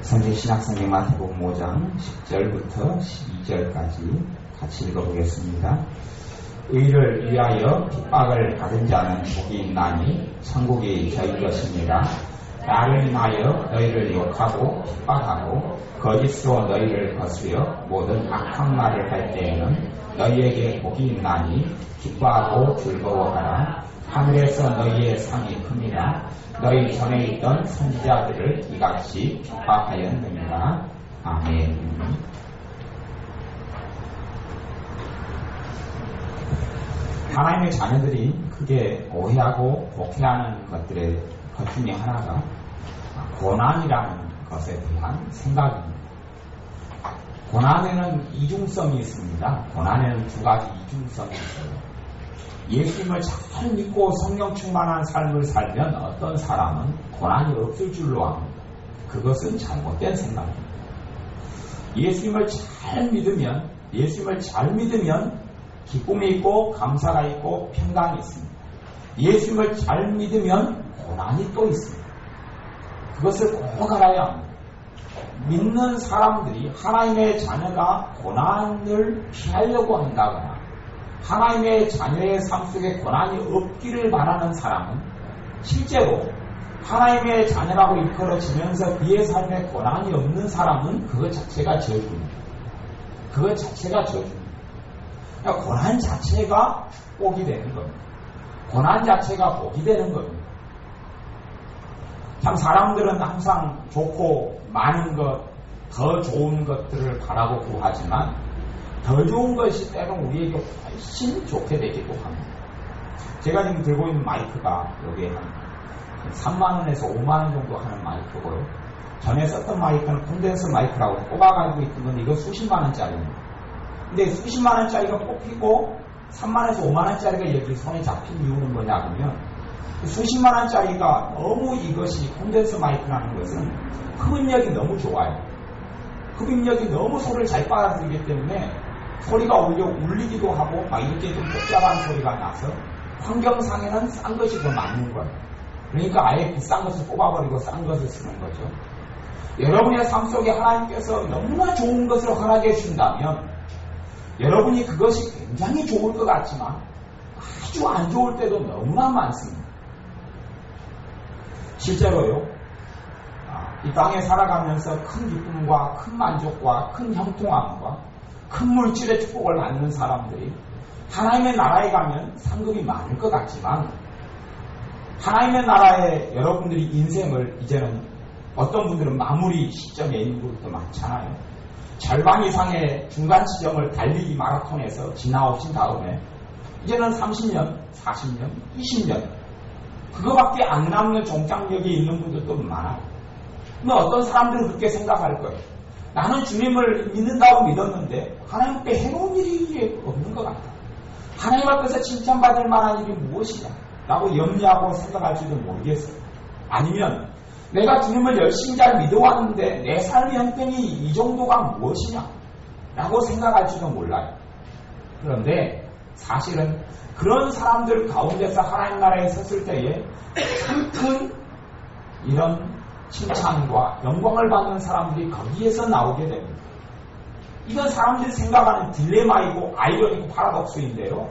성경신약성경 마태복음 5장 10절부터 12절까지 같이 읽어보겠습니다. 의를 위하여 핍박을 받은 자는 복이 있나니 천국이 저희 것입니다. 나를 인하여 너희를 욕하고 핍박하고 거짓으로 너희를 거스려 모든 악한 말을 할 때에는 너희에게 복이 있나니 기뻐하고 즐거워하라. 하늘에서 너희의 상이 큽니다. 너희 전에 있던 선지자들을 이같이 핍박하였느니라. 아멘. 하나님의 자녀들이 크게 오해하고 독해하는 것들의 것 중에 하나가 고난이라는 것에 대한 생각입니다. 고난에는 이중성이 있습니다. 고난에는 두 가지 이중성이 있어요. 예수님을 잘 믿고 성령 충만한 삶을 살면 어떤 사람은 고난이 없을 줄로 압니다. 그것은 잘못된 생각입니다. 예수님을 잘 믿으면 기쁨이 있고 감사가 있고 평강이 있습니다. 예수님을 잘 믿으면 고난이 또 있습니다. 그것을 꼭 알아야 합니다. 믿는 사람들이 하나님의 자녀가 고난을 피하려고 한다거나 하나님의 자녀의 삶 속에 고난이 없기를 바라는 사람은 실제로 하나님의 자녀라고 일컬어지면서 그의 삶에 고난이 없는 사람은 그것 자체가 저주입니다. 그것 자체가 저주입니다. 그러니까 고난 자체가 복이 되는 겁니다. 고난 자체가 복이 되는 겁니다. 참 사람들은 항상 좋고 많은 것, 더 좋은 것들을 바라고 구하지만 더 좋은 것이 때론 우리에게 훨씬 좋게 되기도 합니다. 제가 지금 들고 있는 마이크가 여기에 한 3만원에서 5만원 정도 하는 마이크고요. 전에 썼던 마이크는 콘덴서 마이크라고 꼽아가지고 있던 건데 이거 수십만원짜리입니다. 근데 수십만원짜리가 뽑히고 3만원에서 5만원짜리가 여기 손에 잡힌 이유는 뭐냐 하면 수십만원짜리가 너무 이것이 콘덴서 마이크라는 것은 흡입력이 너무 좋아요. 흡입력이 너무 소리를 잘 빨아들이기 때문에 소리가 오히려 울리기도 하고 막 이렇게 좀 복잡한 소리가 나서 환경상에는 싼 것이 더 맞는 거예요. 그러니까 아예 비싼 것을 뽑아버리고 싼 것을 쓰는 거죠. 여러분의 삶 속에 하나님께서 너무나 좋은 것을 허락해 주신다면 여러분이 그것이 굉장히 좋을 것 같지만 아주 안 좋을 때도 너무나 많습니다. 실제로요. 이 땅에 살아가면서 큰 기쁨과 큰 만족과 큰 형통함과 큰 물질의 축복을 받는 사람들이 하나님의 나라에 가면 상급이 많을 것 같지만 하나님의 나라에 여러분들이 인생을 이제는 어떤 분들은 마무리 시점에 있는 분들도 많잖아요. 절반 이상의 중간 지점을 달리기 마라톤에서 지나오신 다음에 이제는 30년, 40년, 20년 그거밖에 안 남는 종착역에 있는 분들도 많아요. 그럼 어떤 사람들은 그렇게 생각할 거예요. 나는 주님을 믿는다고 믿었는데 하나님께 해로운 일이 없는 것 같다. 하나님 앞에서 칭찬받을 만한 일이 무엇이냐 라고 염려하고 생각할지도 모르겠어요. 아니면 내가 주님을 열심히 잘 믿어왔는데 내 삶의 형편이 이 정도가 무엇이냐 라고 생각할지도 몰라요. 그런데 사실은 그런 사람들 가운데서 하나님 나라에 섰을 때에 참 큰 이런 칭찬과 영광을 받는 사람들이 거기에서 나오게 됩니다. 이건 사람들이 생각하는 딜레마이고 아이러니고 파라독스인데요.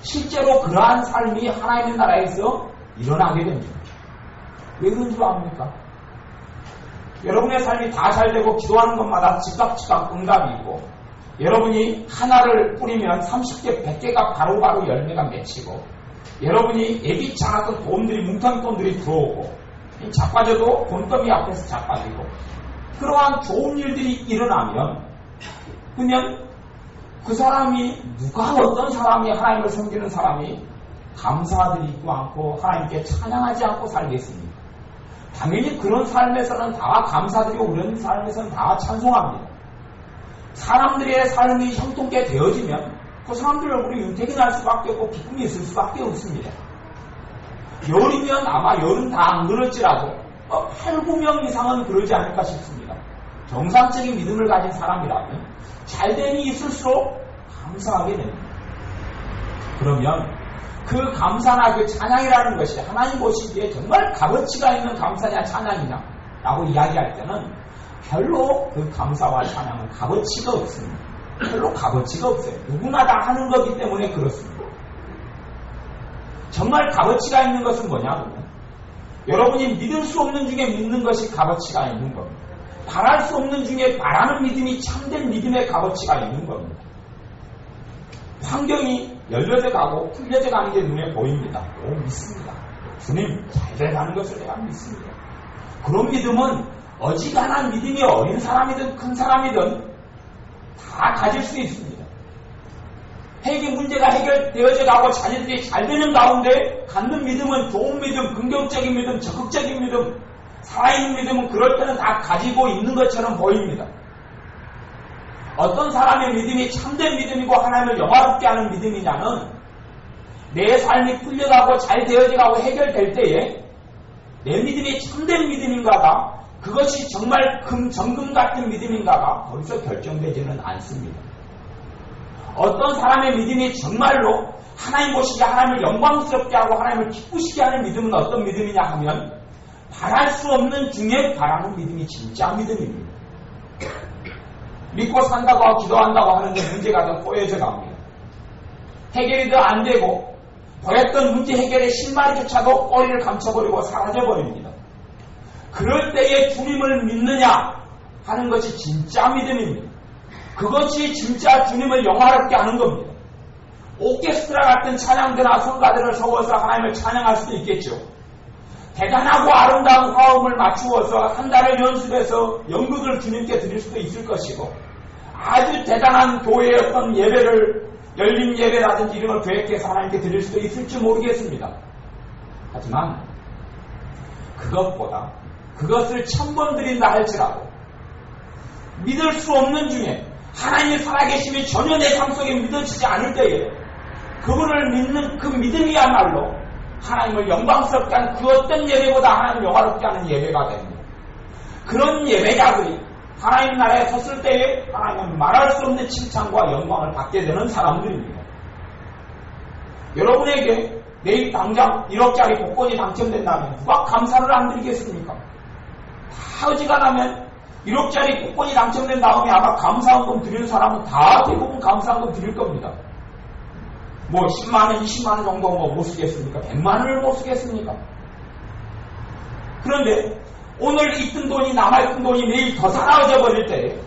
실제로 그러한 삶이 하나님의 나라에서 일어나게 됩니다. 왜 그런 줄 압니까? 여러분의 삶이 다 잘되고 기도하는 것마다 즉각 응답이 있고 여러분이 하나를 뿌리면 30개, 100개가 바로바로 열매가 맺히고 여러분이 예기치 않았던 돈들이 뭉텅이 돈들이 들어오고 자빠져도 돈더미 앞에서 자빠지고 그러한 좋은 일들이 일어나면 그러면 그 사람이 누가 어떤 사람이 하나님을 섬기는 사람이 감사드리지 않고 하나님께 찬양하지 않고 살겠습니까? 당연히 그런 삶에서는 다 감사드리고 그런 삶에서는 다 찬송합니다. 사람들의 삶이 형통케 되어지면 그 사람들 얼굴이 윤택이 날 수밖에 없고 기쁨이 있을 수밖에 없습니다. 열이면 아마 열은 다 안 그럴지라도 8, 9명 이상은 그러지 않을까 싶습니다. 정상적인 믿음을 가진 사람이라면 잘됨이 있을수록 감사하게 됩니다. 그러면 그 감사나 그 찬양이라는 것이 하나님 보시기에 정말 값어치가 있는 감사냐 찬양이냐 라고 이야기할 때는 별로 그 감사와 찬양은 값어치가 없습니다. 별로 값어치가 없어요. 누구나 다 하는 거기 때문에 그렇습니다. 정말 값어치가 있는 것은 뭐냐면 여러분이 믿을 수 없는 중에 믿는 것이 값어치가 있는 겁니다. 바랄 수 없는 중에 바라는 믿음이 참된 믿음의 값어치가 있는 겁니다. 환경이 열려져 가고 풀려져 가는 게 눈에 보입니다. 오, 믿습니다. 주님 잘 돼가는 것을 내가 믿습니다. 그런 믿음은 어지간한 믿음이 어린 사람이든 큰 사람이든 다 가질 수 있습니다. 회계 문제가 해결되어져 가고 자녀들이 잘 되는 가운데 갖는 믿음은 좋은 믿음, 긍정적인 믿음, 적극적인 믿음, 살아있는 믿음은 그럴 때는 다 가지고 있는 것처럼 보입니다. 어떤 사람의 믿음이 참된 믿음이고 하나님을 영화롭게 하는 믿음이냐면 내 삶이 풀려가고 잘 되어져가고 해결될 때에 내 믿음이 참된 믿음인가가 그것이 정말 정금 같은 믿음인가가 거기서 결정되지는 않습니다. 어떤 사람의 믿음이 정말로 하나님 보시기에 하나님을 영광스럽게 하고 하나님을 기쁘시게 하는 믿음은 어떤 믿음이냐 하면 바랄 수 없는 중에 바라는 믿음이 진짜 믿음입니다. 믿고 산다고 하고 기도한다고 하는데 문제가 더 꼬여져 갑니다. 해결이 더 안 되고 보였던 문제 해결의 실마리조차도 꼬리를 감춰버리고 사라져버립니다. 그럴 때에 주님을 믿느냐 하는 것이 진짜 믿음입니다. 그것이 진짜 주님을 영화롭게 하는 겁니다. 오케스트라 같은 찬양대나 성가대를 세워서 하나님을 찬양할 수도 있겠죠. 대단하고 아름다운 화음을 맞추어서 한 달을 연습해서 연극을 주님께 드릴 수도 있을 것이고 아주 대단한 교회의 어떤 예배를 열린 예배라든지 이런 걸 계획해서 하나님께 드릴 수도 있을지 모르겠습니다. 하지만 그것보다 그것을 1000번 드린다 할지라도 믿을 수 없는 중에 하나님이 살아계심이 전혀 내 삶 속에 믿어지지 않을 때에 그분을 믿는 그 믿음이야말로 하나님을 영광스럽게 하는 그 어떤 예배보다 하나님을 영화롭게 하는 예배가 됩니다. 그런 예배자들이 하나님 나라에 섰을 때에 하나님은 말할 수 없는 칭찬과 영광을 받게 되는 사람들입니다. 여러분에게 내일 당장 1억짜리 복권이 당첨된다면 누가 감사를 안 드리겠습니까? 다 어지간하면 1억짜리 복권이 당첨된 다음에 아마 감사헌금 드리는 사람은 다 대부분 감사헌금 드릴 겁니다. 뭐 10만원, 20만원 정도 못 쓰겠습니까? 100만원을 못 쓰겠습니까? 그런데 오늘 있던 돈이 남아있던 돈이 내일 더 사라져 버릴 때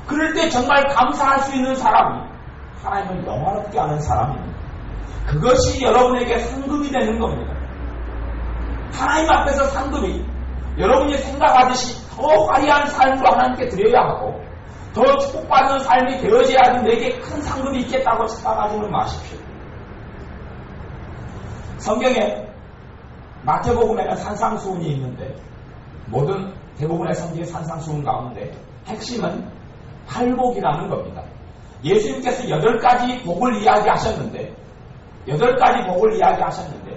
그럴 때 정말 감사할 수 있는 사람이 하나님을 영화롭게 하는 사람입니다. 그것이 여러분에게 상급이 되는 겁니다. 하나님 앞에서 상급이 여러분이 생각하듯이 더 화려한 삶으로 하나님께 드려야 하고 더 축복받는 삶이 되어져야지 내게 큰 상급이 있겠다고 생각하지는 마십시오. 성경에 마태복음에는 산상수훈이 있는데 모든 대부분의 성경의 산상수훈 가운데 핵심은 팔복이라는 겁니다. 예수님께서 8가지 복을 이야기하셨는데 8가지 복을 이야기하셨는데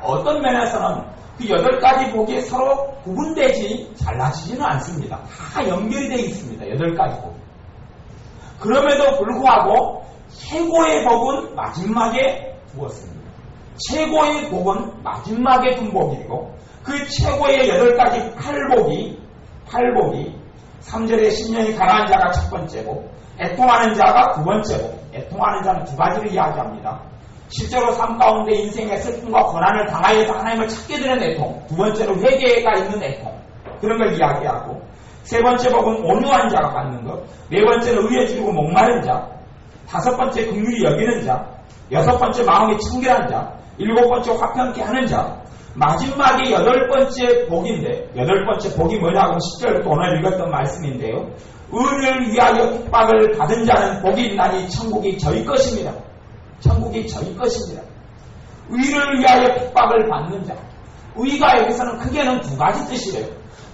어떤 면에서는 그 8가지 복이 서로 구분되지 잘라지지는 않습니다. 다 연결이 되어 있습니다. 8가지 복. 그럼에도 불구하고 최고의 복은 마지막에 두었습니다. 최고의 복은 마지막에 둔 복이고 그 최고의 8가지 팔복이 3절에 심령이 가난한 자가 첫 번째고 애통하는 자가 두 번째고 애통하는 자는 2가지를 이야기합니다. 실제로 삶 가운데 인생의 슬픔과 고난을 당하여서 하나님을 찾게 되는 애통, 두 번째로 회개가 있는 애통, 그런 걸 이야기하고 세 번째 복은 온유한 자가 받는 것, 네 번째는 의에 지르고 목마른 자, 5번째 긍휼히 여기는 자, 6번째 마음이 청결한 자, 7번째 화평케 하는 자, 마지막에 8번째 복인데 8번째 복이 뭐냐고 10절부터 오늘 읽었던 말씀인데요. 의를 위하여 핍박을 받은 자는 복이 있나니 천국이 저희 것입니다. 천국이 저희 것입니다. 의를 위하여 핍박을 받는 자. 의가 여기서는 크게는 2가지 뜻이래요.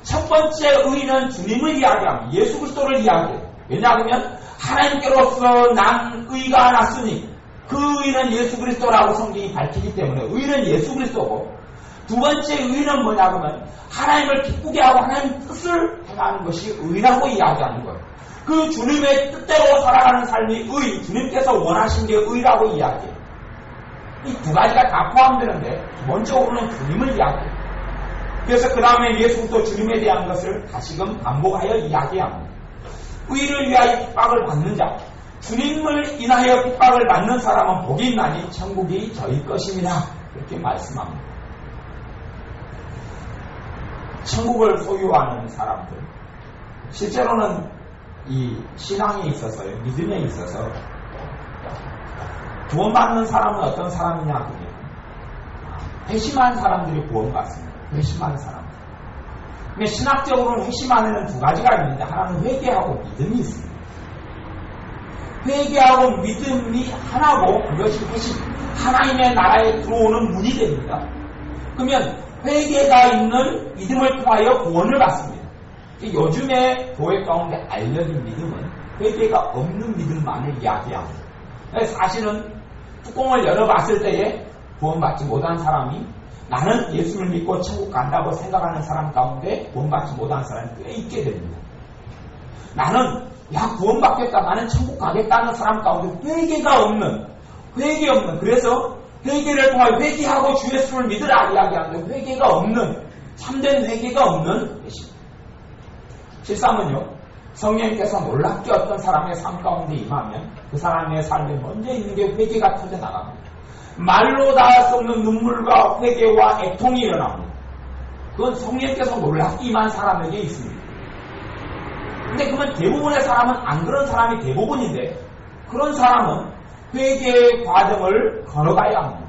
첫 번째 의는 주님을 이야기합니다. 예수 그리스도를 이야기해요. 왜냐하면 하나님께로서 난 의가 났으니 그 의는 예수 그리스도라고 성경이 밝히기 때문에 의는 예수 그리스도고, 두 번째 의는 뭐냐면 하나님을 기쁘게 하고 하나님 뜻을 행하는 것이 의라고 이야기하는 거예요. 그 주님의 뜻대로 살아가는 삶이 의, 주님께서 원하신 게 의라고 이야기해요. 이 2가지가 다 포함되는데 기본적으로는 주님을 이야기해요. 그래서 그 다음에 예수부터 주님에 대한 것을 다시금 반복하여 이야기합니다. 의를 위하여 핍박을 받는 자, 주님을 인하여 핍박을 받는 사람은 복이 있나니 천국이 저희 것입니다. 이렇게 말씀합니다. 천국을 소유하는 사람들, 실제로는 이 신앙에 있어서요, 믿음에 있어서 구원받는 사람은 어떤 사람이냐 하면 회심한 사람들이 구원받습니다. 회심한 사람들. 근데 신학적으로는 회심하는 두 가지가 있는데, 하나는 회개하고 믿음이 있습니다. 회개하고 믿음이 하나고, 그것이 회심, 하나님의 나라에 들어오는 문이 됩니다. 그러면 회개가 있는 믿음을 통하여 구원을 받습니다. 요즘에 교회 가운데 알려진 믿음은 회개가 없는 믿음만을 이야기합니다. 사실은 뚜껑을 열어봤을 때에 구원받지 못한 사람이, 나는 예수를 믿고 천국 간다고 생각하는 사람 가운데 구원받지 못한 사람이 꽤 있게 됩니다. 나는 구원받겠다, 나는 천국 가겠다는 사람 가운데 회개가 없는, 그래서 회개를 통하여 회개하고 주 예수를 믿으라 이야기하는데, 회개가 없는, 참된 회개가 없는 것입니다. 실상은요, 성령께서 놀랍게 어떤 사람의 삶 가운데 임하면 그 사람의 삶에 먼저 있는 게 회개가 터져나갑니다. 말로 닿을 수 없는 눈물과 회개와 애통이 일어납니다. 그건 성령께서 놀랍게 임한 사람에게 있습니다. 근데 그러면 대부분의 사람은 안 그런 사람이 대부분인데, 그런 사람은 회개의 과정을 걸어가야 합니다.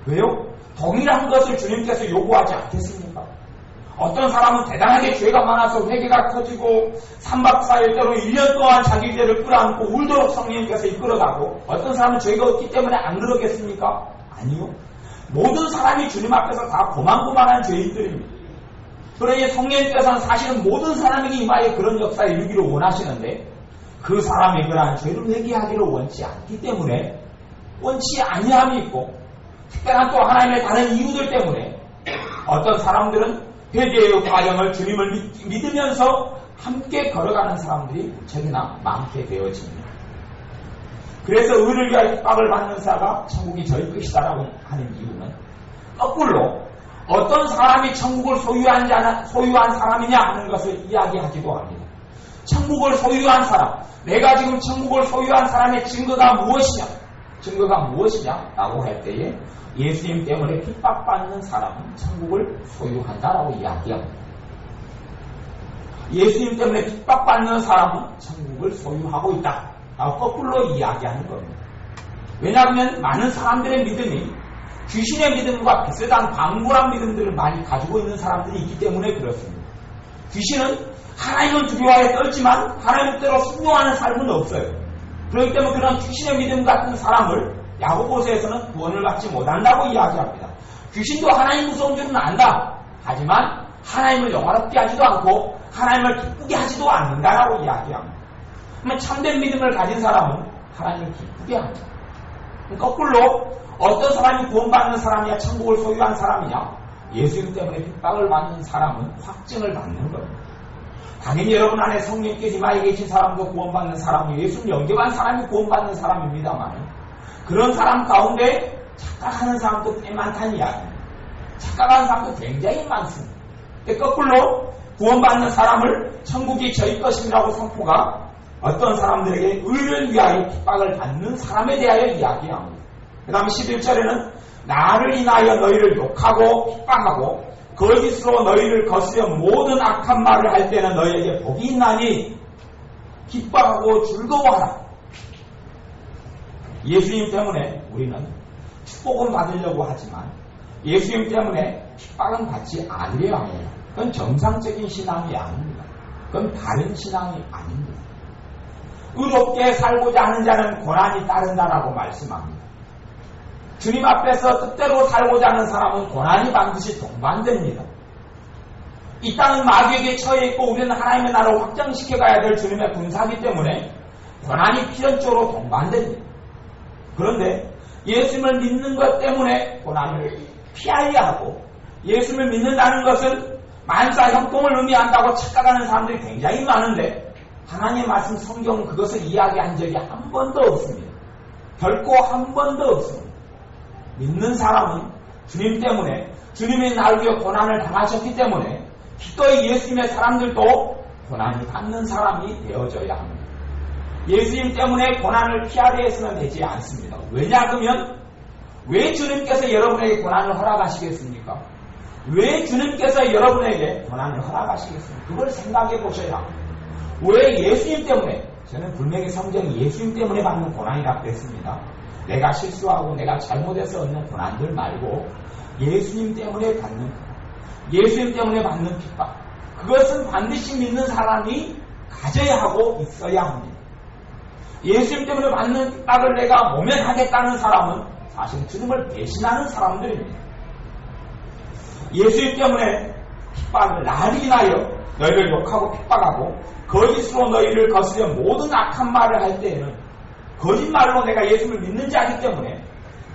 왜요? 동일한 것을 주님께서 요구하지 않겠습니까? 어떤 사람은 대단하게 죄가 많아서 회개가 터지고 3박 4일 때로 1년 동안 자기 죄를 끌어안고 울도록 성령님께서 이끌어가고, 어떤 사람은 죄가 없기 때문에 안 그러겠습니까? 아니요. 모든 사람이 주님 앞에서 다 고만고만한 죄인들입니다. 그러니 성령님께서는 사실은 모든 사람에게 임하여 그런 역사에 이르기를 원하시는데, 그 사람이 그러한 죄를 회개하기를 원치 않기 때문에, 원치 아니함이 있고 특별한 또 하나님의 다른 이유들 때문에 어떤 사람들은 회개의 과정을 주님을 믿으면서 함께 걸어가는 사람들이 무척이나 많게 되어집니다. 그래서 의를 위하여 핍박을 받는 자가 천국이 저희 것이다라고 하는 이유는, 거꾸로 어떤 사람이 천국을 소유한 사람이냐 하는 것을 이야기하기도 합니다. 천국을 소유한 사람, 내가 지금 천국을 소유한 사람의 증거가 무엇이냐라고 할 때에 예수님 때문에 핍박받는 사람은 천국을 소유한다라고 이야기합니다. 예수님 때문에 핍박받는 사람은 천국을 소유하고 있다. 거꾸로 이야기하는 겁니다. 왜냐하면 많은 사람들의 믿음이 귀신의 믿음과 비슷한 방불한 믿음들을 많이 가지고 있는 사람들이 있기 때문에 그렇습니다. 귀신은 하나님은 두려워해 떨지만 하나님 뜻대로 순종하는 삶은 없어요. 그렇기 때문에 그런 귀신의 믿음 같은 사람을 야고보서에서는 구원을 받지 못한다고 이야기합니다. 귀신도 하나님 무서운 줄은 안다. 하지만 하나님을 영화롭게 하지도 않고 하나님을 기쁘게 하지도 않는다라고 이야기합니다. 그러면 참된 믿음을 가진 사람은 하나님을 기쁘게 합니다. 거꾸로 어떤 사람이 구원받는 사람이야 천국을 소유한 사람이냐, 예수님 때문에 핍박을 받는 사람은 확증을 받는 겁니다. 당연히 여러분 안에 성령께서 임하여 계신 사람도 구원받는 사람이, 예수님 영접한 사람이 구원받는 사람입니다만, 그런 사람 가운데 착각하는 사람도 꽤 많다는 이야기입니다. 착각하는 사람도 굉장히 많습니다. 거꾸로 구원받는 사람을 천국이 저희 것이라고 선포가 어떤 사람들에게 의를 위하여 핍박을 받는 사람에 대하여 이야기합니다. 그 다음에 11절에는 나를 인하여 너희를 욕하고 핍박하고 거짓으로 너희를 거스려 모든 악한 말을 할 때는 너희에게 복이 있나니 기뻐하고 즐거워하라. 예수님 때문에 우리는 축복은 받으려고 하지만 예수님 때문에 핍박은 받지 않으려 합니다. 그건 정상적인 신앙이 아닙니다. 그건 바른 신앙이 아닙니다. 의롭게 살고자 하는 자는 고난이 따른다라고 말씀합니다. 주님 앞에서 뜻대로 살고자 하는 사람은 고난이 반드시 동반됩니다. 이 땅은 마귀에게 처해 있고 우리는 하나님의 나라를 확장시켜가야 될 주님의 군사이기 때문에 고난이 필연적으로 동반됩니다. 그런데 예수님을 믿는 것 때문에 고난을 피하려 하고, 예수님을 믿는다는 것은 만사 형통을 의미한다고 착각하는 사람들이 굉장히 많은데, 하나님의 말씀 성경은 그것을 이야기한 적이 한 번도 없습니다. 결코 한 번도 없습니다. 믿는 사람은 주님 때문에 주님이 날 위해 고난을 당하셨기 때문에 기꺼이 예수님의 사람들도 고난을 받는 사람이 되어져야 합니다. 예수님 때문에 고난을 피하려 해서는 되지 않습니다. 왜냐하면 왜 주님께서 여러분에게 고난을 허락하시겠습니까? 왜 주님께서 여러분에게 고난을 허락하시겠습니까? 그걸 생각해 보셔야 합니다. 왜 예수님 때문에, 저는 분명히 성경이 예수님 때문에 받는 고난이라고 했습니다. 내가 실수하고 내가 잘못해서 얻는 고난들 말고 예수님 때문에 받는 고난, 예수님 때문에 받는 핍박, 그것은 반드시 믿는 사람이 가져야 하고 있어야 합니다. 예수님 때문에 받는 핍박을 내가 모면하겠다는 사람은 사실 주님을 배신하는 사람들입니다. 예수님 때문에 핍박을 날이 나여 너희를 욕하고 핍박하고 거짓으로 너희를 거스려 모든 악한 말을 할 때에는 거짓말로 내가 예수를 믿는 자이기 때문에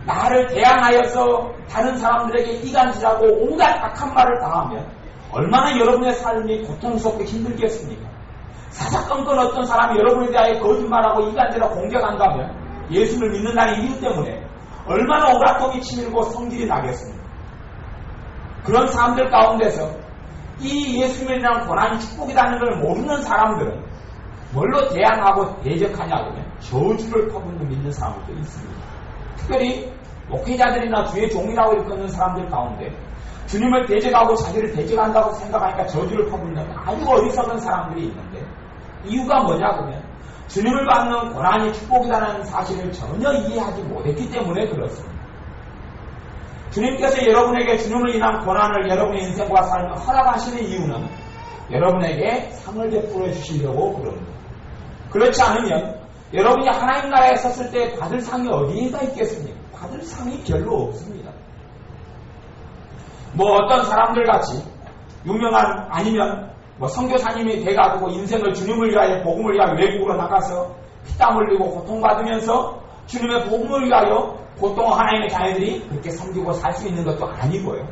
나를 대항하여서 다른 사람들에게 이간질하고 온갖 악한 말을 당하면 얼마나 여러분의 삶이 고통스럽고 힘들겠습니까? 사사건건 어떤 사람이 여러분에 대하여 거짓말하고 이간질하고 공격한다면 예수를 믿는다는 이유 때문에 얼마나 오라통이 치밀고 성질이 나겠습니까? 그런 사람들 가운데서 이 예수님이라는 고난이 축복이라는 걸 모르는 사람들은 뭘로 대항하고 대적하냐고요? 저주를 퍼붓는 믿는 사람들도 있습니다. 특별히 목회자들이나 주의 종이라고 일컫는 사람들 가운데 주님을 대적하고 자기를 대적한다고 생각하니까 저주를 퍼붓는 아주 어리석은 사람들이 있는데 이유가 뭐냐면 주님을 받는 고난이 축복이라는 사실을 전혀 이해하지 못했기 때문에 그렇습니다. 주님께서 여러분에게 주님을 인한 고난을 여러분의 인생과 삶에 허락하시는 이유는 여러분에게 상을 베풀어 주시려고 그럽니다. 그렇지 않으면 여러분이 하나님 나라에 섰을 때 받을 상이 어디에가 있겠습니까? 받을 상이 별로 없습니다. 뭐 어떤 사람들 같이 유명한 아니면 뭐 선교사님이 돼가지고 인생을 주님을 위하여 복음을 위하여 외국으로 나가서 피땀 흘리고 고통받으면서 주님의 복음을 위하여 보통 하나님의 자녀들이 그렇게 섬기고 살 수 있는 것도 아니고요.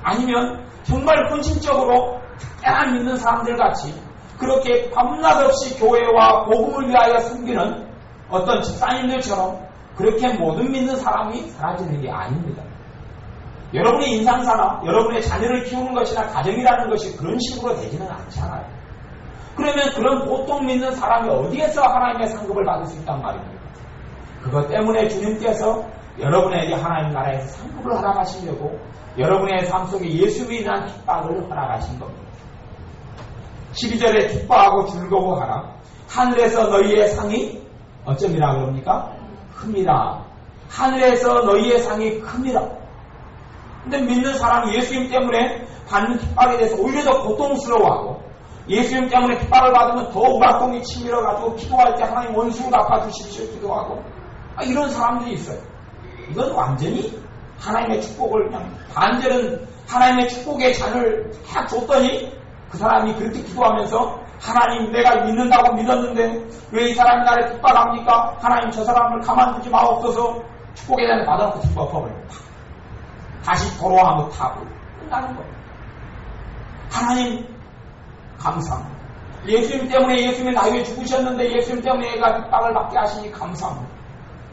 아니면 정말 헌신적으로 특별한 믿는 사람들 같이 그렇게 밤낮 없이 교회와 복음을 위하여 섬기는 어떤 집사님들처럼 그렇게 모든 믿는 사람이 사라지는 게 아닙니다. 여러분의 인상사나 여러분의 자녀를 키우는 것이나 가정이라는 것이 그런 식으로 되지는 않잖아요. 그러면 그런 보통 믿는 사람이 어디에서 하나님의 상급을 받을 수 있단 말입니까? 그것 때문에 주님께서 여러분에게 하나님 나라에서 상급을 허락하시려고 여러분의 삶 속에 예수로 인한 핍박을 허락하신 겁니다. 12절에 기뻐하고 즐거워하라. 하늘에서 너희의 상이 어점이라 그럽니까? 큼이라. 하늘에서 너희의 상이 큼이라. 근데 믿는 사람이 예수님 때문에 받는 핍박에 대해서 오히려 더 고통스러워하고 예수님 때문에 핍박을 받으면 더 우라통이 치밀어가지고 기도할 때 하나님 원수를 갚아주십시오 기도하고 이런 사람들이 있어요. 이건 완전히 하나님의 축복을 그냥 반절은 하나님의 축복의 잔을 딱 줬더니 그 사람이 그렇게 기도하면서 하나님 내가 믿는다고 믿었는데 왜 이 사람이 나를 핍박합니까? 하나님 저 사람을 가만두지 마옵소서. 축복의 잔을 받아놓고 뒷버퍼버립니다. 다시 돌아와서 타고 끝나는 거예요. 하나님 감사합니다. 예수님 때문에 예수님이 나 위해 죽으셨는데 예수님 때문에 얘가 핍박을 받게 하시니 감사합니다.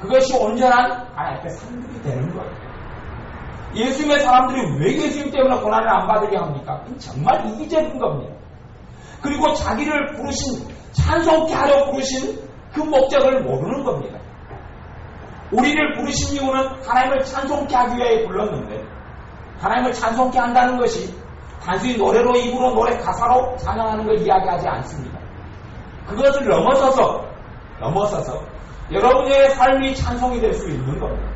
그것이 온전한 하나님께 상급이 되는 거예요. 예수님의 사람들이 왜 예수님 때문에 고난을 안 받으게 합니까? 정말 이기적인 겁니다. 그리고 자기를 부르신, 찬송케 하려 부르신 그 목적을 모르는 겁니다. 우리를 부르신 이유는 하나님을 찬송케 하기 위해 불렀는데 하나님을 찬송케 한다는 것이 단순히 노래로 입으로 노래 가사로 찬양하는 걸 이야기하지 않습니다. 그것을 넘어서서 여러분의 삶이 찬송이 될 수 있는 겁니다.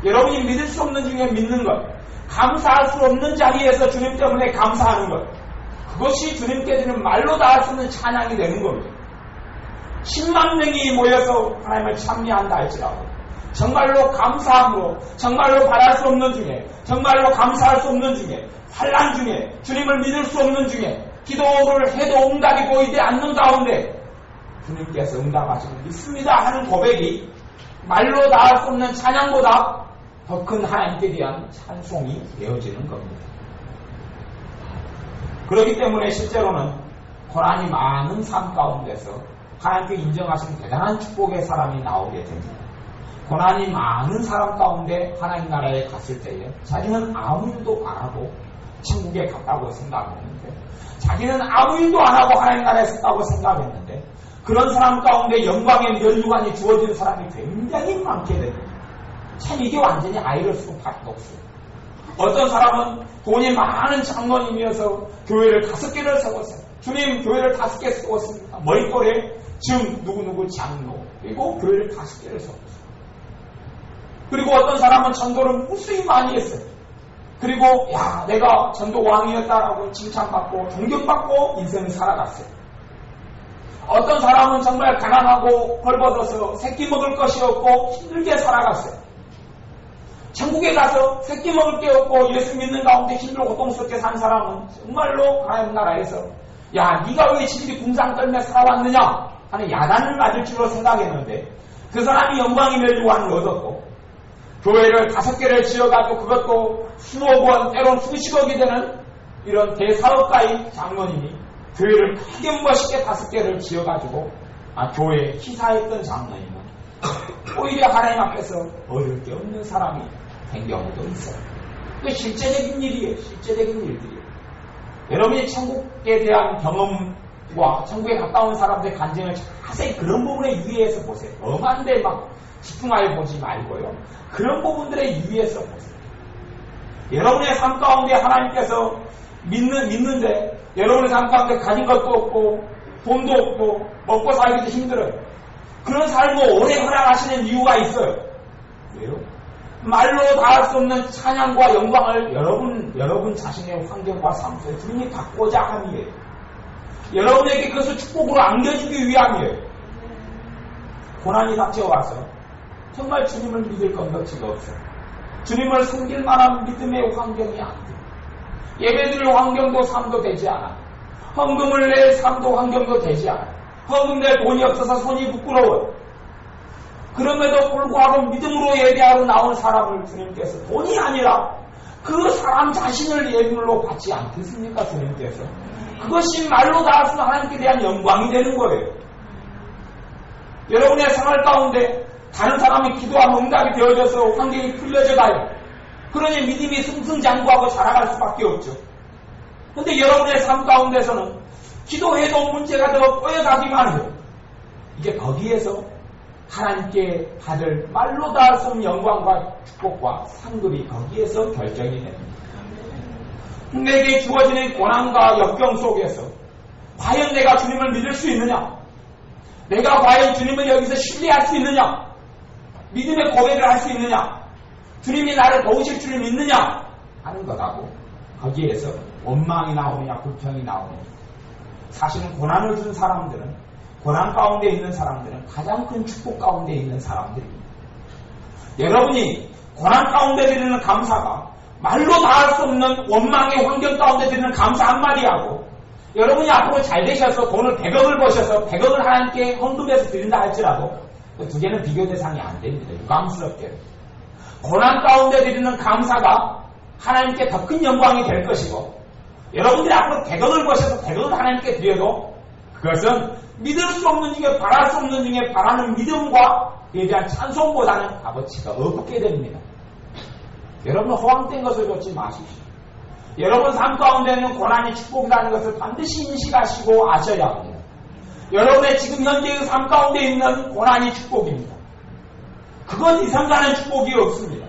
여러분이 믿을 수 없는 중에 믿는 것, 감사할 수 없는 자리에서 주님 때문에 감사하는 것, 그것이 주님께 드리는 말로 다 할 수 없는 찬양이 되는 겁니다. 10만 명이 모여서 하나님을 찬미한다 할지라도 정말로 감사함으로, 정말로 바랄 수 없는 중에, 정말로 감사할 수 없는 중에, 환난 중에, 주님을 믿을 수 없는 중에, 기도를 해도 응답이 보이지 않는 가운데 주님께서 응답하시는 믿습니다 하는 고백이 말로 다 할 수 없는 찬양보다 더 큰 하나님께 대한 찬송이 되어지는 겁니다. 그렇기 때문에 실제로는 고난이 많은 삶 가운데서 하나님께 인정하신 대단한 축복의 사람이 나오게 됩니다. 고난이 많은 사람 가운데 하나님 나라에 갔을 때에 자기는 아무 일도 안 하고 천국에 갔다고 생각했는데, 자기는 아무 일도 안 하고 하나님 나라에 있었다고 생각했는데, 그런 사람 가운데 영광의 면류관이 주어진 사람이 굉장히 많게 됩니다. 참 이게 완전히 아이러스 파라독스. 어떤 사람은 돈이 많은 장로님이어서 교회를 5개를 세웠어요. 주님, 교회를 5개 세웠습니다. 머릿돌에 지금 누구누구 장로, 그리고 교회를 5개를 세웠어요. 그리고 어떤 사람은 전도를 무수히 많이 했어요. 그리고 야, 내가 전도 왕이었다라고 칭찬받고 존경받고 인생을 살아갔어요. 어떤 사람은 정말 가난하고 벌벗어서 새끼 먹을 것이 없고 힘들게 살아갔어요. 천국에 가서 새끼 먹을 게 없고 예수 믿는 가운데 힘들고 고통스럽게 산 사람은 정말로 하나님 나라에서 야, 네가 왜 지들이 궁상 떨며 살아왔느냐 하는 야단을 맞을 줄로 생각했는데, 그 사람이 영광의 면류관을 얻었고 교회를 5개를 지어가지고 그것도 수억 원, 때론 수십억이 되는 이런 대사업가의 장로님이 교회를 크게 멋있게 5개를 지어가지고 교회에 희사했던 장로님은 오히려 하나님 앞에서 어려울 게 없는 사람이 된 경우도 있어요. 그 실제적인 일이에요. 실제적인 일들이에요. 여러분이 천국에 대한 경험과 천국에 가까운 사람들의 간증을 자세히 그런 부분에 유의해서 보세요. 엄한데 막 집중하여 보지 말고요. 그런 부분들에 유의해서 보세요. 여러분의 삶 가운데 하나님께서 믿는데 여러분의 삶 가운데 가진 것도 없고 돈도 없고 먹고 살기도 힘들어요. 그런 삶을 오래 허락하시는 이유가 있어요. 왜요? 말로 다 할 수 없는 찬양과 영광을 여러분 자신의 환경과 삶 속에 주님이 갖고자 함이에요. 여러분에게 그것을 축복으로 안겨주기 위함이에요. 고난이 닥쳐와서 정말 주님을 믿을 건덕지가 없어요. 주님을 섬길 만한 믿음의 환경이 안 돼요. 예배드릴 환경도 삶도 되지 않아. 헌금을 낼 삶도 환경도 되지 않아. 헌금 낼 돈이 없어서 손이 부끄러워요. 그럼에도 불구하고 믿음으로 예배하러 나온 사람을 주님께서 돈이 아니라 그 사람 자신을 예물로 받지 않겠습니까? 주님께서. 그것이 말로 다 할 수 없는 하나님께 대한 영광이 되는 거예요. 여러분의 생활 가운데 다른 사람이 기도하면 응답이 되어져서 환경이 풀려져 가요. 그러니 믿음이 승승장구하고 자라갈 수밖에 없죠. 그런데 여러분의 삶 가운데서는 기도해도 문제가 더 꼬여가기만 해요. 이제 거기에서 하나님께 받을 말로 다 할 수 없는 영광과 축복과 상급이 거기에서 결정이 됩니다. 내게 주어지는 고난과 역경 속에서 과연 내가 주님을 믿을 수 있느냐? 내가 과연 주님을 여기서 신뢰할 수 있느냐? 믿음의 고백을 할 수 있느냐? 주님이 나를 도우실 줄 믿느냐? 하는 것하고 거기에서 원망이 나오느냐, 불평이 나오느냐. 사실은 고난을 준 사람들은, 고난 가운데 있는 사람들은 가장 큰 축복 가운데 있는 사람들입니다. 여러분이 고난 가운데 드리는 감사가 말로 다 할 수 없는 원망의 환경 가운데 드리는 감사 한마디하고, 여러분이 앞으로 잘 되셔서 돈을 100억을 버셔서 100억을 하나님께 헌금해서 드린다 할지라도 그 두 개는 비교 대상이 안 됩니다. 유감스럽게. 고난 가운데 드리는 감사가 하나님께 더 큰 영광이 될 것이고, 여러분들이 앞으로 100억을 버셔서 100억을 하나님께 드려도 그것은 믿을 수 없는 중에 바랄 수 없는 중에 바라는 믿음과 그에 대한 찬송보다는 값어치가 없게 됩니다. 여러분 허황된 것을 좇지 마십시오. 여러분 삶 가운데는 고난이 축복이라는 것을 반드시 인식하시고 아셔야 합니다. 여러분의 지금 현재의 삶 가운데 있는 고난이 축복입니다. 그건 이상가는 축복이 없습니다.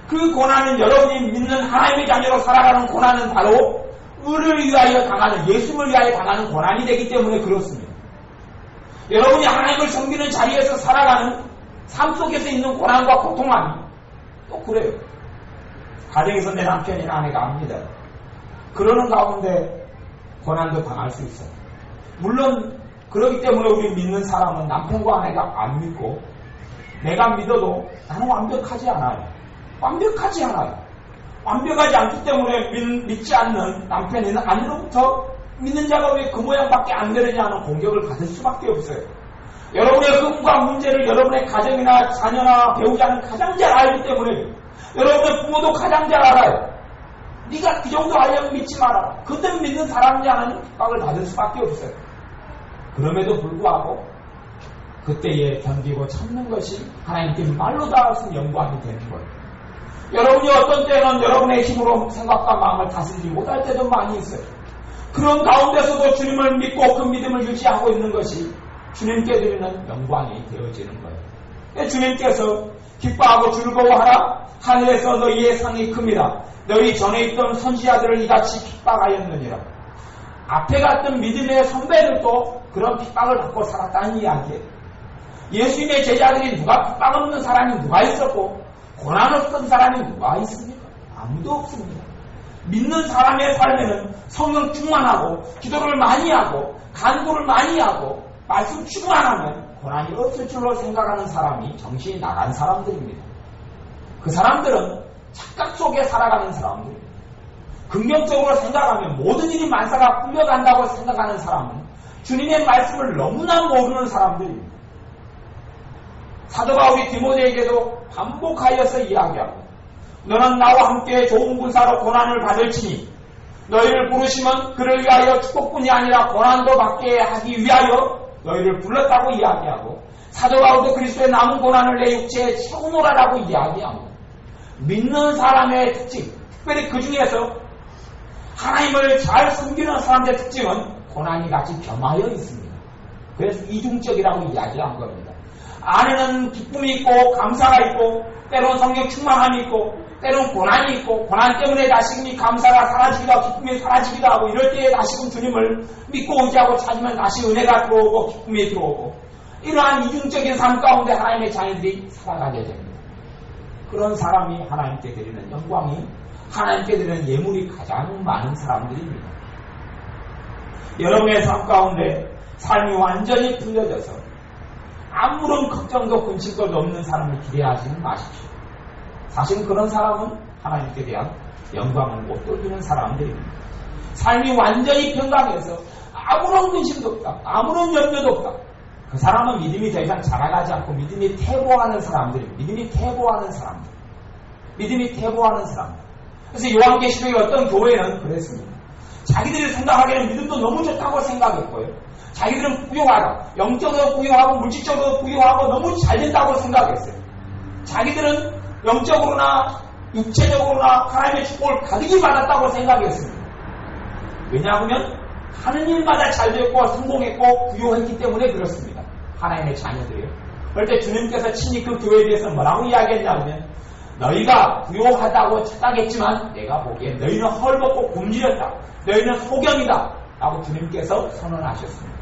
그 고난은 여러분이 믿는 하나님의 자녀로 살아가는 고난은 바로 의를 위하여 당하는, 예수를 위하여 당하는 고난이 되기 때문에 그렇습니다. 여러분이 하나님을 섬기는 자리에서 살아가는 삶 속에서 있는 고난과 고통함이 또 그래요. 가정에서 내 남편이나 아내가 압니다. 그러는 가운데 고난도 당할 수 있어요. 물론 그렇기 때문에 우리 믿는 사람은 남편과 아내가 안 믿고, 내가 믿어도 나는 완벽하지 않아요. 완벽하지 않아요. 완벽하지 않기 때문에 믿지 않는 남편이나 아내로부터 믿는 자가 왜 그 모양밖에 안 되느냐는 공격을 받을 수밖에 없어요. 여러분의 흠과 문제를 여러분의 가정이나 자녀나 배우자는 가장 잘 알기 때문에, 여러분의 부모도 가장 잘 알아요. 네가 그 정도 하려면 믿지 마라. 그때 믿는 사람이냐는 핍박을 받을 수밖에 없어요. 그럼에도 불구하고 그때에 견디고 참는 것이 하나님께 말로 닿아서 영광이 되는 거예요. 여러분이 어떤 때는 여러분의 힘으로 생각과 마음을 다스리지 못할 때도 많이 있어요. 그런 가운데서도 주님을 믿고 그 믿음을 유지하고 있는 것이 주님께 드리는 영광이 되어지는 거예요. 주님께서 기뻐하고 즐거워하라. 하늘에서 너희의 상이 큽니다. 너희 전에 있던 선지자들을 이같이 핍박하였느니라. 앞에 갔던 믿음의 선배들도 그런 핍박을 받고 살았다는 이야기예요. 예수님의 제자들이 누가 핍박 없는 사람이 누가 있었고 고난 없던 사람이 누가 있습니까? 아무도 없습니다. 믿는 사람의 삶에는 성령 충만하고 기도를 많이 하고 간구를 많이 하고 말씀 충만하면 고난이 없을 줄로 생각하는 사람이 정신이 나간 사람들입니다. 그 사람들은 착각 속에 살아가는 사람들입니다. 긍정적으로 생각하면 모든 일이 만사가 풀려간다고 생각하는 사람은 주님의 말씀을 너무나 모르는 사람들입니다. 사도 바울이 디모데에게도 반복하여서 이야기하고 너는 나와 함께 좋은 군사로 고난을 받을지니 너희를 부르시면 그를 위하여 축복뿐이 아니라 고난도 받게 하기 위하여 너희를 불렀다고 이야기하고 사도 바울도 그리스도의 남은 고난을 내 육체에 채우노라라고 이야기하고 믿는 사람의 특징, 특별히 그 중에서 하나님을 잘 섬기는 사람들의 특징은 고난이 같이 겸하여 있습니다. 그래서 이중적이라고 이야기한 겁니다. 안에는 기쁨이 있고 감사가 있고 때로는 성령 충만함이 있고 때로는 고난이 있고 고난 때문에 다시금 감사가 사라지기도 하고 기쁨이 사라지기도 하고 이럴 때에 다시금 주님을 믿고 의지하고 찾으면 다시 은혜가 들어오고 기쁨이 들어오고 이러한 이중적인 삶 가운데 하나님의 자녀들이 살아가게 됩니다. 그런 사람이 하나님께 드리는 영광이 하나님께 드리는 예물이 가장 많은 사람들입니다. 여러분의 삶 가운데 삶이 완전히 풀려져서 아무런 걱정도 근심도 없는 사람을 기대하지는 마십시오. 사실 그런 사람은 하나님께 대한 영광을 못 돌리는 사람들입니다. 삶이 완전히 평강해서 아무런 근심도 없다. 아무런 염려도 없다. 그 사람은 믿음이 더 이상 자라가지 않고 믿음이 퇴보하는 사람들입니다. 믿음이 퇴보하는 사람들. 믿음이 퇴보하는 사람들. 그래서 요한계시록의 어떤 교회는 그랬습니다. 자기들이 생각하기에는 믿음도 너무 좋다고 생각했고요. 자기들은 부유하다. 영적으로 부유하고 물질적으로 부유하고 너무 잘 된다고 생각했어요. 자기들은 영적으로나 육체적으로나 하나님의 축복을 가득히 받았다고 생각했습니다. 왜냐하면 하는 일마다 잘 됐고 성공했고 부유했기 때문에 그렇습니다. 하나님의 자녀들이요. 그럴 때 주님께서 친히 그 교회에 대해서 뭐라고 이야기했냐면 너희가 부유하다고 착각했지만 내가 보기엔 너희는 헐벗고 굶주렸다. 너희는 소경이다. 라고 주님께서 선언하셨습니다.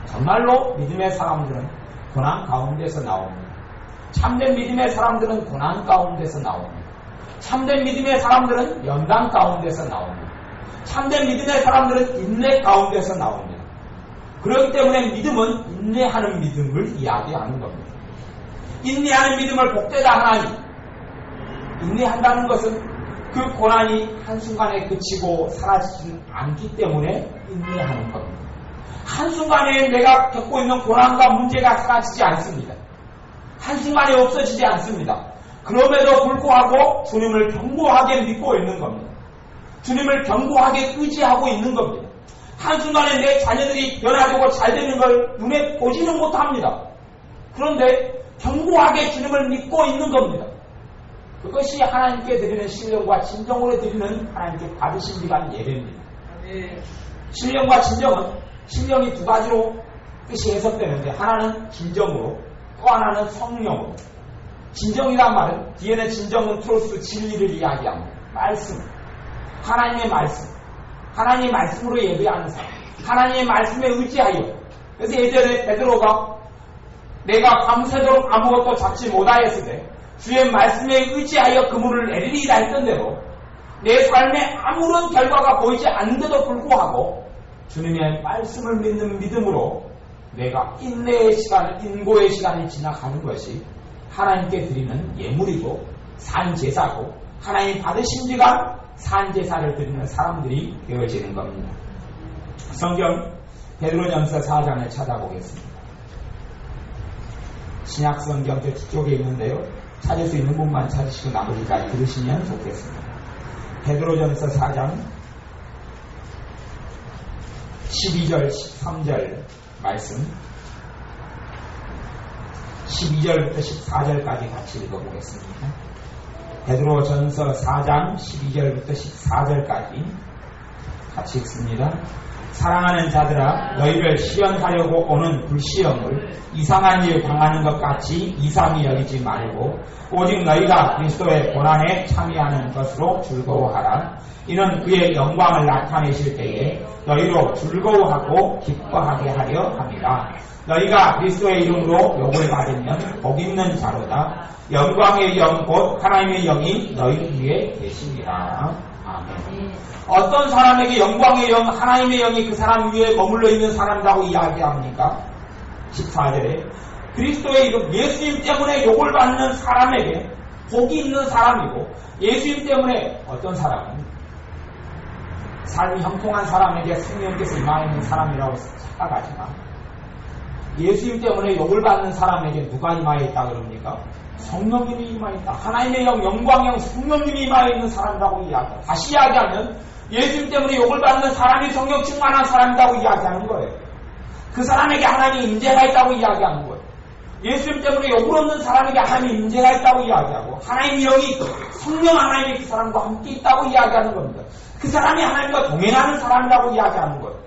정말로 믿음의 사람들은 고난 가운데서 나옵니다. 참된 믿음의 사람들은 고난 가운데서 나옵니다. 참된 믿음의 사람들은 연단 가운데서 나옵니다. 참된 믿음의 사람들은 인내 가운데서 나옵니다. 그렇기 때문에 믿음은 인내하는 믿음을 이야기하는 겁니다. 인내하는 믿음을 복되다 하나니 인내한다는 것은 그 고난이 한순간에 그치고 사라지지 않기 때문에 인내하는 겁니다. 한순간에 내가 겪고 있는 고난과 문제가 사라지지 않습니다. 한순간에 없어지지 않습니다. 그럼에도 불구하고 주님을 견고하게 믿고 있는 겁니다. 주님을 견고하게 의지하고 있는 겁니다. 한순간에 내 자녀들이 변화되고 잘 되는 걸 눈에 보지는 못합니다. 그런데 견고하게 주님을 믿고 있는 겁니다. 그것이 하나님께 드리는 신령과 진정으로 드리는 하나님께 받으신 비간 예배입니다. 신령과 진정은 신령이 두 가지로 뜻이 해석되는데 하나는 진정으로 또 하나는 성령으로. 진정이란 말은 뒤에는 진정은 트로스 진리를 이야기합니다. 말씀, 하나님의 말씀, 하나님의 말씀으로 예배하는 사람, 하나님의 말씀에 의지하여. 그래서 예전에 베드로가 내가 밤새도록 아무것도 잡지 못하였을 때 주의 말씀에 의지하여 그물을 내리리라 했던 대로 내 삶에 아무런 결과가 보이지 않는데도 불구하고 주님의 말씀을 믿는 믿음으로 내가 인내의 시간을, 인고의 시간을 지나가는 것이 하나님께 드리는 예물이고 산제사고 하나님 받으신 지가 산제사를 드리는 사람들이 되어지는 겁니다. 성경 베드로전서 4장을 찾아보겠습니다. 신약성경 저 뒤쪽에 있는데요. 찾을 수 있는 분만 찾으시고 나머지까지 들으시면 좋겠습니다. 베드로전서 4장 12절 13절 말씀 12절부터 14절까지 같이 읽어보겠습니다. 베드로전서 4장 12절부터 14절까지 같이 읽습니다. 사랑하는 자들아, 너희를 시련하려고 오는 불시험을 이상한 일 당하는 것 같이 이상히 여기지 말고 오직 너희가 그리스도의 고난에 참여하는 것으로 즐거워하라. 이는 그의 영광을 나타내실 때에 너희로 즐거워하고 기뻐하게 하려 함이라. 너희가 그리스도의 이름으로 욕을 받으면 복 있는 자로다. 영광의 영 곧 하나님의 영이 너희 위에 계십니다. 아멘. 어떤 사람에게 영광의 영, 하나님의 영이 그 사람 위에 머물러 있는 사람이라고 이야기합니까? 14절에 그리스도의 이름, 예수님 때문에 욕을 받는 사람에게 복이 있는 사람이고, 예수님 때문에 어떤 사람은 삶이 형통한 사람에게 성령께서 임하 있는 사람이라고 생각하지만, 예수님 때문에 욕을 받는 사람에게 누가 임하에 있다 그럽니까? 성령님이 임하에 있다. 하나님의 영, 영광의 영, 성령님이 임하에 있는 사람이라고 이야기합니다. 다시 이야기하면 예수님 때문에 욕을 받는 사람이 성령 충만한 사람이라고 이야기하는 거예요. 그 사람에게 하나님의 임재가 있다고 이야기하는 거예요. 예수님 때문에 욕을 얻는 사람에게 하나님의 임재가 있다고 이야기하고, 하나님의 영이 성령 하나님이 그 사람과 함께 있다고 이야기하는 겁니다. 그 사람이 하나님과 동행하는 사람이라고 이야기하는 거예요.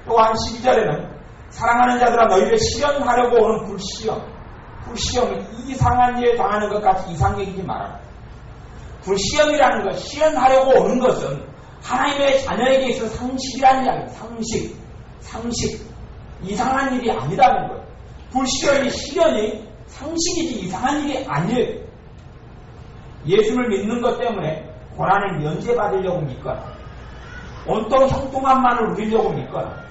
또한 12절에는 사랑하는 자들아, 너희를 시련하려고 오는 불시험은 이상한 일 당하는 것 같이 이상 얘기지 말아라. 불시험이라는 것, 시련하려고 오는 것은 하나님의 자녀에게 있어서 상식이라는 이야기입니다. 상식. 이상한 일이 아니라는 거예요. 불시험이, 시련이 상식이지 이상한 일이 아니에요. 예수를 믿는 것 때문에 고난을 면제받으려고 믿거나, 온통 형통함만을 누리려고 믿거나,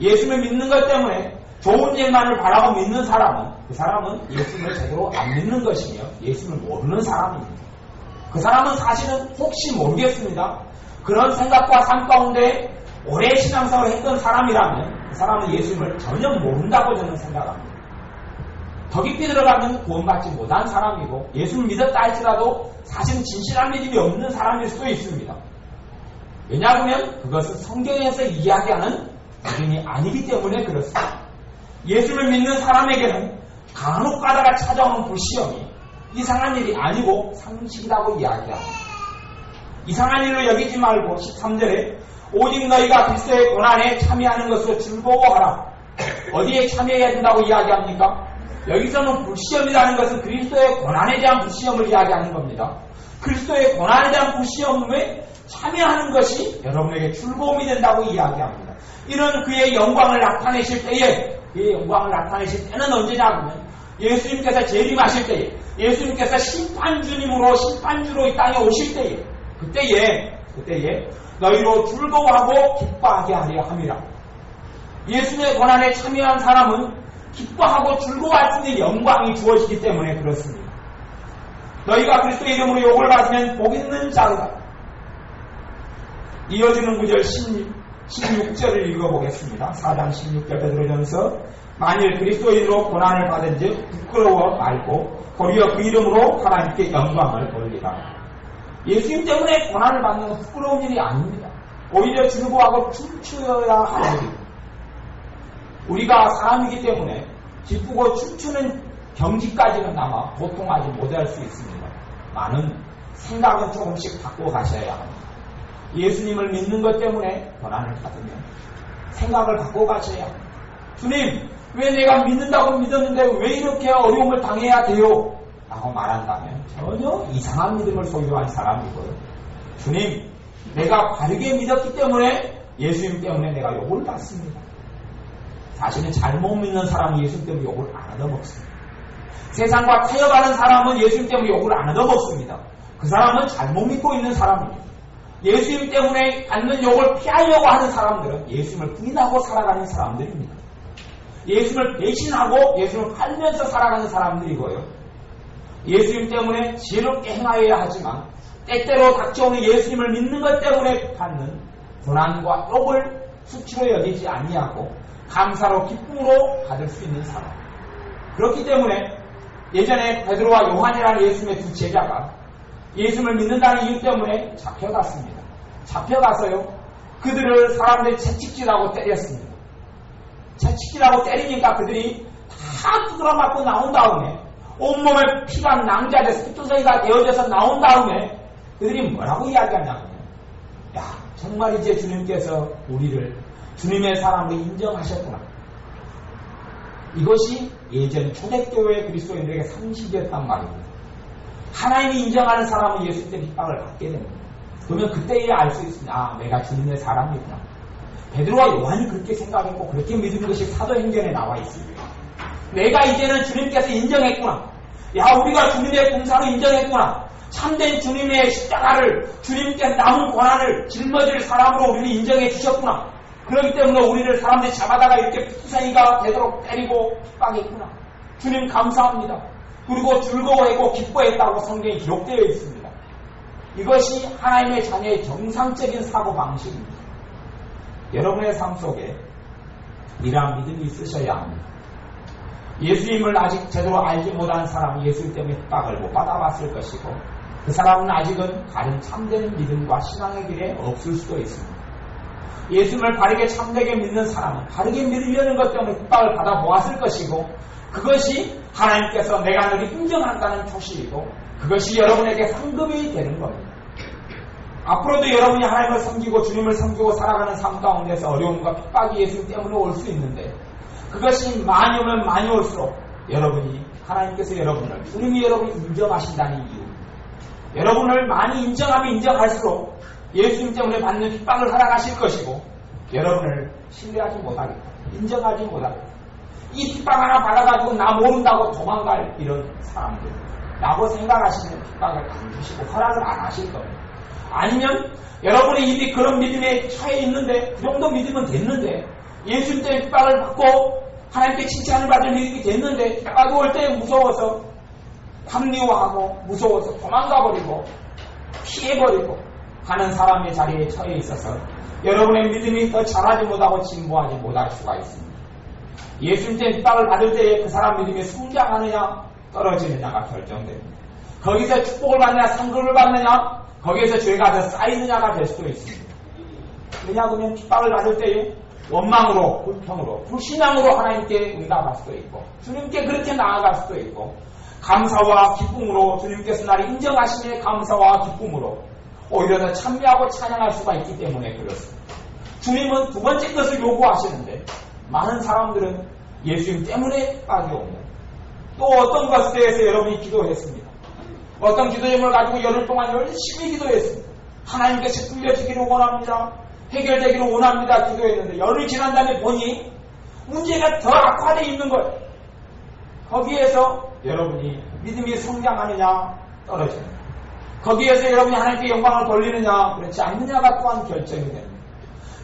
예수를 믿는 것 때문에 좋은 일만을 바라고 믿는 사람은, 그 사람은 예수를 제대로 안 믿는 것이며 예수를 모르는 사람입니다. 그 사람은 사실은 혹시 모르겠습니다. 그런 생각과 삶 가운데 오래 신앙생활을 했던 사람이라면 그 사람은 예수를 전혀 모른다고 저는 생각합니다. 더 깊이 들어가면 구원받지 못한 사람이고, 예수를 믿었다 할지라도 사실은 진실한 믿음이 없는 사람일 수도 있습니다. 왜냐하면 그것은 성경에서 이야기하는 믿음이 아니기 때문에 그렇습니다. 예수를 믿는 사람에게는 간혹 가다가 찾아오는 불시험이 이상한 일이 아니고 상식이라고 이야기합니다. 이상한 일로 여기지 말고 13절에 오직 너희가 그리스도의 고난에 참여하는 것으로 즐거워하라. 어디에 참여해야 된다고 이야기합니까? 여기서는 불시험이라는 것은 그리스도의 고난에 대한 불시험을 이야기하는 겁니다. 그리스도의 고난에 대한 불시험에 참여하는 것이 여러분에게 즐거움이 된다고 이야기합니다. 이런 그의 영광을 나타내실 때에, 그의 영광을 나타내실 때는 언제냐면 예수님께서 재림하실 때에, 예수님께서 심판주로 이 땅에 오실 때에, 그때에 너희로 즐거워하고 기뻐하게 하려 함이라. 예수님의 고난에 참여한 사람은 기뻐하고 즐거워할 수 있는 영광이 주어지기 때문에 그렇습니다. 너희가 그리스도의 이름으로 욕을 받으면 복 있는 자로다. 이어지는 구절 16절을 읽어보겠습니다. 4장 16절 베드로전서 만일 그리스도의 이름으로 고난을 받은 즉 부끄러워 말고 도리어 그 이름으로 하나님께 영광을 돌리라. 예수님 때문에 고난을 받는 건 부끄러운 일이 아닙니다. 오히려 즐거워하고 춤추어야 할 일입니다. 우리가 사람이기 때문에 기쁘고 춤추는 경지까지는 아마 보통하지 못할 수 있습니다. 많은 생각은 조금씩 바꿔 가셔야 합니다. 예수님을 믿는 것 때문에 고난을 받으면 생각을 바꿔 가셔야 합니다. 주님, 왜 내가 믿는다고 믿었는데 왜 이렇게 어려움을 당해야 돼요? 라고 말한다면 전혀 이상한 믿음을 소유한 사람이고요. 주님, 내가 바르게 믿었기 때문에 예수님 때문에 내가 욕을 받습니다. 사실은 잘못 믿는 사람은 예수님 때문에 욕을 안 얻어먹습니다. 세상과 타협하는 사람은 예수님 때문에 욕을 안 얻어먹습니다. 그 사람은 잘못 믿고 있는 사람입니다. 예수님 때문에 받는 욕을 피하려고 하는 사람들은 예수님을 부인하고 살아가는 사람들입니다. 예수님을 배신하고 예수님을 팔면서 살아가는 사람들이고요. 예수님 때문에 지혜롭게 행하여야 하지만 때때로 닥쳐오는 예수님을 믿는 것 때문에 받는 고난과 욕을 수치로 여기지 아니하고 감사로 기쁨으로 받을 수 있는 사람. 그렇기 때문에 예전에 베드로와 요한이라는 예수님의 두 제자가 예수님을 믿는다는 이유 때문에 잡혀갔습니다. 잡혀가서요, 그들을 사람들이 채찍질하고 때렸습니다. 채찍질하고 때리니까 그들이 다 두드러 맞고 나온 다음에 온몸에 피가 낭자돼서 피투성이가 되어져서 나온 다음에 그들이 뭐라고 이야기하냐고요. 야, 정말 이제 주님께서 우리를 주님의 사람으로 인정하셨구나. 이것이 예전 초대교회 그리스도인들에게 상식이었단 말입니다. 하나님이 인정하는 사람은 예수 때 핍박을 받게 됩니다. 그러면 그때야 알 수 있습니다. 아, 내가 주님의 사람이구나. 베드로와 요한이 그렇게 생각했고 그렇게 믿은 것이 사도행전에 나와 있습니다. 내가 이제는 주님께서 인정했구나. 야, 우리가 주님의 공사로 인정했구나. 참된 주님의 십자가를 주님께 남은 고난을 짊어질 사람으로 우리를 인정해 주셨구나. 그렇기 때문에 우리를 사람들이 잡아다가 이렇게 피투성이가 되도록 때리고 핍박했구나. 주님 감사합니다. 그리고 즐거워했고 기뻐했다고 성경에 기록되어 있습니다. 이것이 하나님의 자녀의 정상적인 사고방식입니다. 여러분의 삶 속에 이러한 믿음이 있으셔야 합니다. 예수님을 아직 제대로 알지 못한 사람은 예수 때문에 핍박을 못 받아봤을 것이고 그 사람은 아직은 다른 참된 믿음과 신앙의 길에 없을 수도 있습니다. 예수님을 바르게 참되게 믿는 사람은 바르게 믿으려는 것 때문에 핍박을 받아보았을 것이고 그것이 하나님께서 내가 너를 인정한다는 표시이고 그것이 여러분에게 상급이 되는 겁니다. 앞으로도 여러분이 하나님을 섬기고 주님을 섬기고 살아가는 삶 가운데서 어려움과 핍박이 예수 때문에 올 수 있는데 그것이 많이 오면 많이 올수록 여러분이 하나님께서 여러분을 주님이 여러분을 인정하신다는 이유 여러분을 많이 인정하면 인정할수록 예수님 때문에 받는 핍박을 살아가실 것이고 여러분을 신뢰하지 못하겠다. 인정하지 못하겠다. 이 핍박 하나 받아가지고 나 모른다고 도망갈 이런 사람들 라고 생각하시는 핍박을 안 주시고 허락을 안 하실 겁니다. 아니면 여러분이 이미 그런 믿음에 처해 있는데 그 정도 믿으면 됐는데 예수님 때문에 핍박을 받고 하나님께 칭찬을 받을 믿음이 됐는데 핍박이 올 때 무서워서 합리화하고 무서워서 도망가버리고 피해버리고 하는 사람의 자리에 처해 있어서 여러분의 믿음이 더 자라지 못하고 진보하지 못할 수가 있습니다. 예수님 때문에 핍박을 받을 때에 그 사람 믿음이 성장하느냐 떨어지느냐가 결정됩니다. 거기서 축복을 받느냐 상급을 받느냐 거기에서 죄가 더 쌓이느냐가 될 수도 있습니다. 왜냐하면 핍박을 받을 때에 원망으로 불평으로 불신앙으로 하나님께 응답할 수도 있고 주님께 그렇게 나아갈 수도 있고 감사와 기쁨으로 주님께서 나를 인정하시기에 감사와 기쁨으로 오히려 더 찬미하고 찬양할 수가 있기 때문에 그렇습니다. 주님은 두 번째 것을 요구하시는데 많은 사람들은 예수님 때문에 핍박이 오면 또 어떤 것에 대해서 여러분이 기도했습니다. 어떤 기도 제목을 가지고 열흘 동안 열심히 기도했습니다. 하나님께서 풀려지기를 원합니다. 해결되기를 원합니다. 기도했는데 열흘 지난 다음에 보니 문제가 더 악화되어 있는 거예요. 거기에서 여러분이 믿음이 성장하느냐 떨어지느냐 거기에서 여러분이 하나님께 영광을 돌리느냐 그렇지 않느냐가 또한 결정이 됩니다.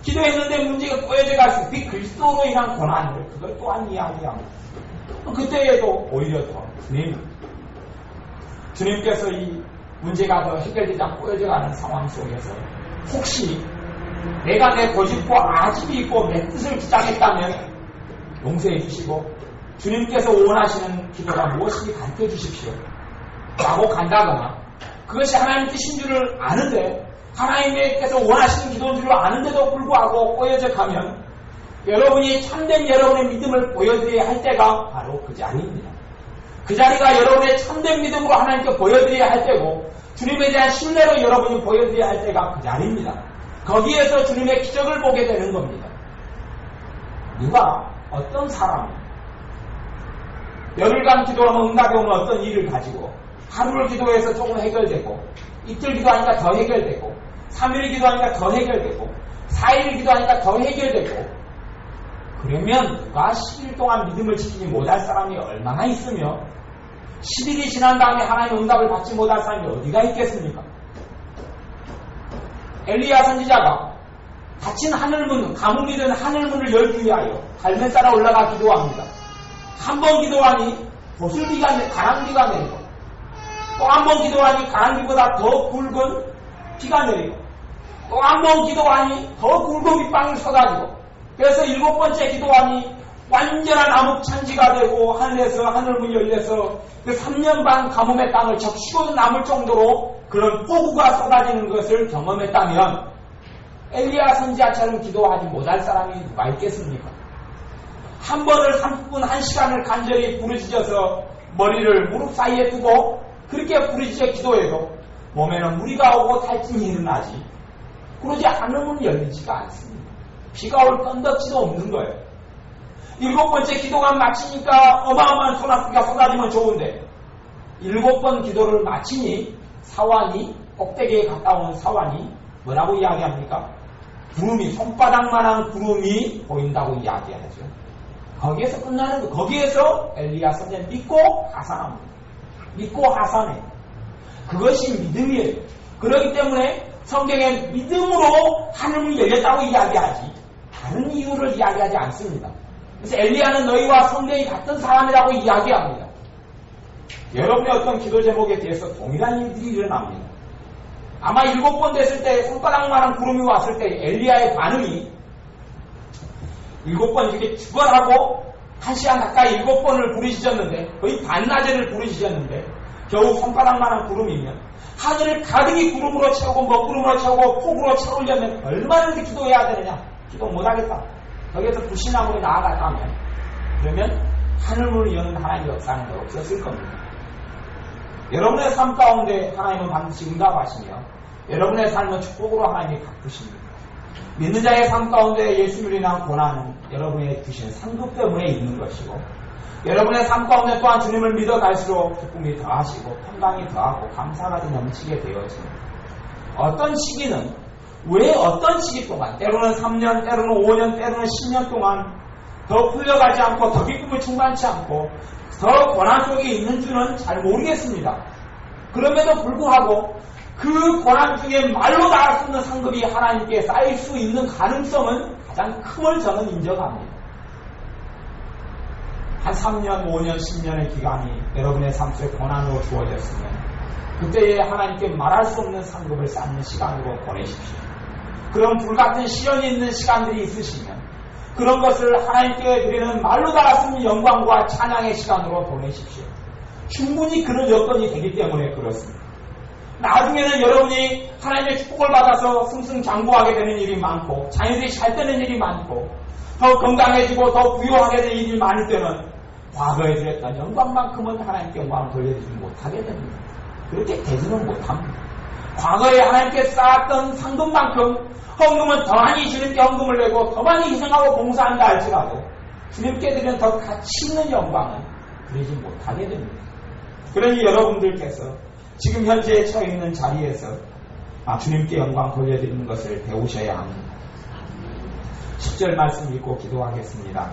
기도했는데 문제가 꼬여져 갈수록 그 그리스도로 인한 고난을 그걸 또한 이야기합니다. 그때에도 오히려 더 주님께서 이 문제가 더 해결되지 않고 꼬여져가는 상황 속에서 혹시 내가 내 고집과 아집이 있고 내 뜻을 주장했다면 용서해 주시고 주님께서 원하시는 기도가 무엇인지 가르쳐 주십시오 라고 간다거나 그것이 하나님 뜻인 줄을 아는데 하나님께서 원하시는 기도인 줄 아는데도 불구하고 꼬여져 가면 여러분이 참된 여러분의 믿음을 보여드려야 할 때가 바로 그 자리입니다. 그 자리가 여러분의 참된 믿음으로 하나님께 보여드려야 할 때고 주님에 대한 신뢰로 여러분이 보여드려야 할 때가 그 자리입니다. 거기에서 주님의 기적을 보게 되는 겁니다. 누가 어떤 사람이 열흘간 기도하면 응답이 오는 어떤 일을 가지고 하루를 기도해서 조금 해결되고 이틀 기도하니까 더 해결되고 3일 기도하니까 더 해결되고 4일 기도하니까 더 해결되고 그러면 누가 10일 동안 믿음을 지키지 못할 사람이 얼마나 있으며 10일이 지난 다음에 하나님의 응답을 받지 못할 사람이 어디가 있겠습니까? 엘리야 선지자가 닫힌 하늘문, 감옥이 된 하늘문을 열기 위하여 갈멜 따라 올라가 기도합니다. 한 번 기도하니 가랑비가 내리고 또 한 번 기도하니 가랑비보다 더 굵은 비가 내리고 또 한 번 기도하니 더 굵은 빗방울이 쏟아지고 그래서 7번째 기도하니 완전한 암흑찬지가 되고 하늘에서 하늘문이 열려서 그 3년 반 가뭄의 땅을 적시고 남을 정도로 그런 폭우가 쏟아지는 것을 경험했다면 엘리야 선지자처럼 기도하지 못할 사람이 누가 있겠습니까? 한 번을 30분, 1시간을 간절히 부르짖어서 머리를 무릎 사이에 두고 그렇게 부르짖어 기도해도 몸에는 무리가 오고 탈진이 일어나지 그러지 않으면 열리지가 않습니다. 비가 올 건덕지도 없는 거예요. 7번째 기도가 마치니까 어마어마한 소나기가 쏟아지면 좋은데 7번 기도를 마치니 사환이 꼭대기에 가까운 사환이 뭐라고 이야기합니까? 구름이 손바닥만한 구름이 보인다고 이야기하죠. 거기에서 끝나는 거. 거기에서 엘리야 선생 믿고 하산합니다. 믿고 하산해. 그것이 믿음이에요. 그렇기 때문에 성경에 믿음으로 하늘문이 열렸다고 이야기하지 다른 이유를 이야기하지 않습니다. 그래서 엘리야는 너희와 성경이 같은 사람이라고 이야기합니다. 여러분의 어떤 기도 제목에 대해서 동일한 일들이 일어납니다. 아마 7번 됐을 때 손바닥만한 구름이 왔을 때 엘리야의 반응이 7번 이렇게 죽어라고 1시간 가까이 7번을 부르짖었는데 거의 반나절을 부르짖었는데 겨우 손바닥만한 구름이면 하늘을 가득히 구름으로 채우고 먹구름으로 채우고 폭우로 채우려면 얼마나 이렇게 기도해야 되느냐. 기도 못하겠다. 거기에서 불신앙으로 나아갔다면 그러면 하늘문을 여는 하나님의 역사는 없었을 겁니다. 여러분의 삶 가운데 하나님은 반드시 응답하시며 여러분의 삶은 축복으로 하나님이 갚으십니다. 믿는 자의 삶 가운데 예수를 인한 고난은 여러분의 주신 상급 때문에 있는 것이고 여러분의 삶 가운데 또한 주님을 믿어갈수록 기쁨이 더하시고 평강이 더하고 감사가 넘치게 되어집니다. 어떤 시기는 왜 어떤 시기 동안 때로는 3년 때로는 5년 때로는 10년 동안 더 풀려가지 않고 더 기쁨을 충만치 않고 더 고난 속에 있는 줄은 잘 모르겠습니다. 그럼에도 불구하고 그 고난 중에 말로 닿을 수 없는 상급이 하나님께 쌓일 수 있는 가능성은 가장 큼을 저는 인정합니다. 한 3년, 5년, 10년의 기간이 여러분의 삶 속에 고난으로 주어졌으면 그때에 하나님께 말할 수 없는 상급을 쌓는 시간으로 보내십시오. 그런 불같은 시련이 있는 시간들이 있으시면 그런 것을 하나님께 드리는 말로 닿을 수 없는 영광과 찬양의 시간으로 보내십시오. 충분히 그런 여건이 되기 때문에 그렇습니다. 나중에는 여러분이 하나님의 축복을 받아서 승승장구하게 되는 일이 많고 자녀들이 잘 되는 일이 많고 더 건강해지고 더 부유하게 되는 일이 많을 때는 과거에 드렸던 영광만큼은 하나님께 영광을 돌려드리지 못하게 됩니다. 그렇게 되지는 못합니다. 과거에 하나님께 쌓았던 상금만큼 헌금은 더 많이 주님께 헌금을 내고 더 많이 희생하고 봉사한다 할지라도 주님께 드리는 더 가치 있는 영광은 드리지 못하게 됩니다. 그러니 여러분들께서 지금 현재 처해 있는 자리에서 주님께 영광 돌려드리는 것을 배우셔야 합니다. 10절 말씀 읽고 기도하겠습니다.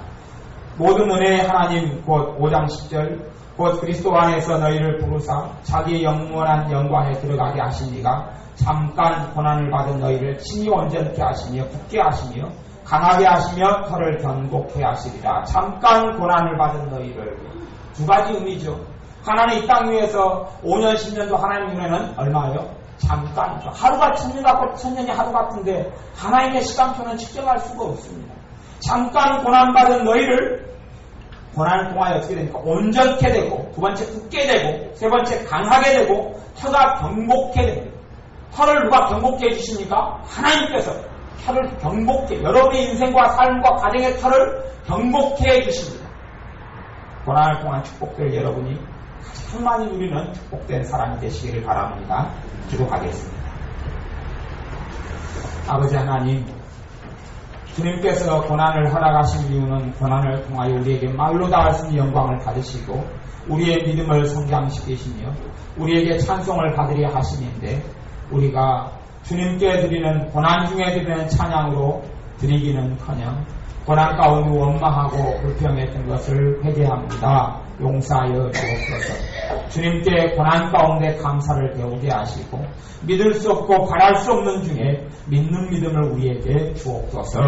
모든 은혜의 하나님 곧 5장 10절 곧 그리스도 안에서 너희를 부르사 자기의 영원한 영광에 들어가게 하신 이가 잠깐 고난을 받은 너희를 친히 온전케 하시며 굳게 하시며 강하게 하시며 털을 견고케 하시리라. 잠깐 고난을 받은 너희를 두 가지 의미죠. 하나는 이 땅 위에서 5년 10년도 하나님 눈에는 얼마예요? 잠깐이죠. 하루가 천년 같고 천년이 하루 같은데 하나님의 시간표는 측정할 수가 없습니다. 잠깐 고난받은 너희를 고난을 통하여 어떻게 됩니까? 온전케 되고 두 번째 굳게 되고 세 번째 강하게 되고 혀가 경복케 됩니다. 혀를 누가 경복케 해주십니까? 하나님께서 혀를 경복케 여러분의 인생과 삶과 가정의 혀를 경복케 해주십니다. 고난을 통한 축복들 여러분이 가장 많이 누리는 축복된 사람이 되시기를 바랍니다. 기도하겠습니다. 아버지 하나님, 주님께서 고난을 허락하신 이유는 고난을 통하여 우리에게 말로 닿을 수 있는 영광을 받으시고 우리의 믿음을 성장시키시며 우리에게 찬송을 받으려 하심인데 우리가 주님께 드리는 고난 중에 드리는 찬양으로 드리기는커녕 고난 가운데 원망하고 불평했던 것을 회개합니다. 용서하여 주옵소서. 주님께 고난 가운데 감사를 배우게 하시고 믿을 수 없고 바랄 수 없는 중에 믿는 믿음을 우리에게 주옵소서.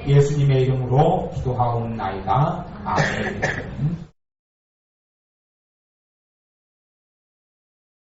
예수님의 이름으로 기도하옵나이다. 아멘.